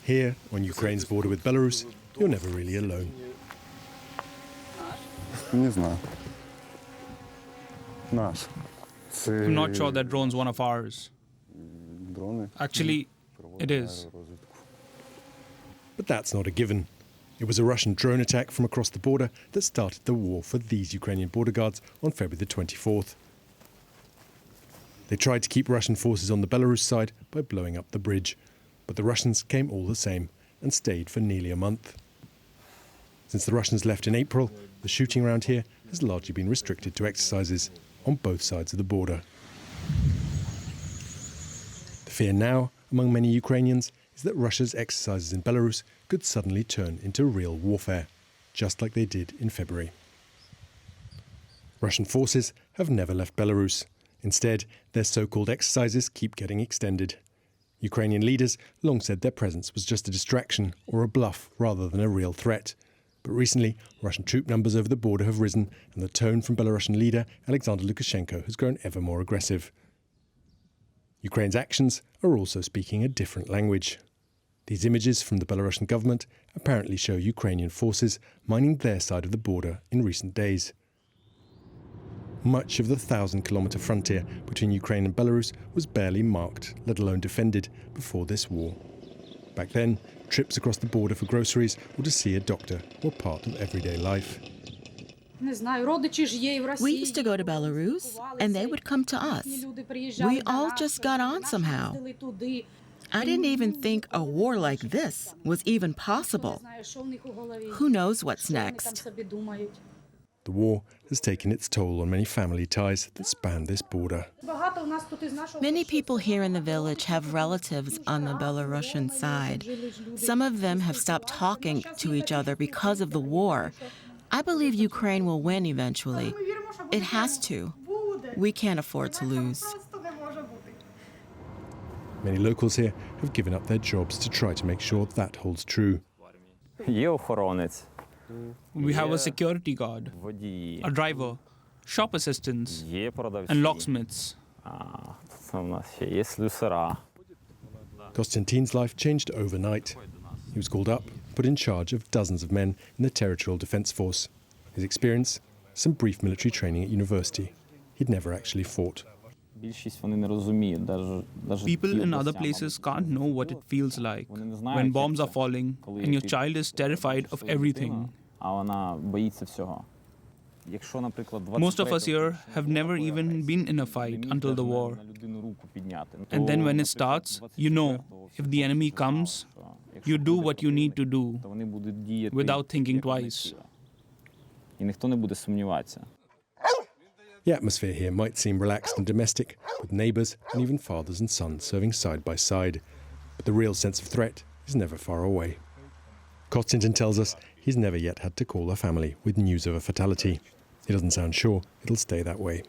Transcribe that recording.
Here, on Ukraine's border with Belarus, you're never really alone. Не знаю. Наш. I'm not sure that drone's one of ours. Дрони. Actually, it is. But that's not a given. It was a Russian drone attack from across the border that started the war for these Ukrainian border guards on February the 24th. They tried to keep Russian forces on the Belarus side by blowing up the bridge, but the Russians came all the same and stayed for nearly a month. Since the Russians left in April, the shooting around here has largely been restricted to exercises on both sides of the border. The fear now, among many Ukrainians, is that Russia's exercises in Belarus could suddenly turn into real warfare, just like they did in February. Russian forces have never left Belarus. Instead, their so-called exercises keep getting extended. Ukrainian leaders long said their presence was just a distraction or a bluff rather than a real threat. But recently, Russian troop numbers over the border have risen, and the tone from Belarusian leader Alexander Lukashenko has grown ever more aggressive. Ukraine's actions are also speaking a different language. These images from the Belarusian government apparently show Ukrainian forces mining their side of the border in recent days. Much of the 1,000-kilometre frontier between Ukraine and Belarus was barely marked, let alone defended, before this war. Back then, trips across the border for groceries or to see a doctor were part of everyday life. We used to go to Belarus, and they would come to us. We all just got on somehow. I didn't even think a war like this was even possible. Who knows what's next? The war has taken its toll on many family ties that span this border. Many people here in the village have relatives on the Belarusian side. Some of them have stopped talking to each other because of the war. I believe Ukraine will win eventually. It has to. We can't afford to lose. Many locals here have given up their jobs to try to make sure that holds true. We have a security guard, a driver, shop assistants, and locksmiths. Konstantin's life changed overnight. He was called up, put in charge of dozens of men in the Territorial Defence Force. His experience? Some brief military training at university. He'd never actually fought. People in other places can't know what it feels like when bombs are falling and your child is terrified of everything. Most of us here have never even been in a fight until the war. And then when it starts, you know, if the enemy comes, you do what you need to do without thinking twice. The atmosphere here might seem relaxed and domestic, with neighbours and even fathers and sons serving side by side. But the real sense of threat is never far away. Konstantin tells us he's never yet had to call a family with news of a fatality. He doesn't sound sure it'll stay that way.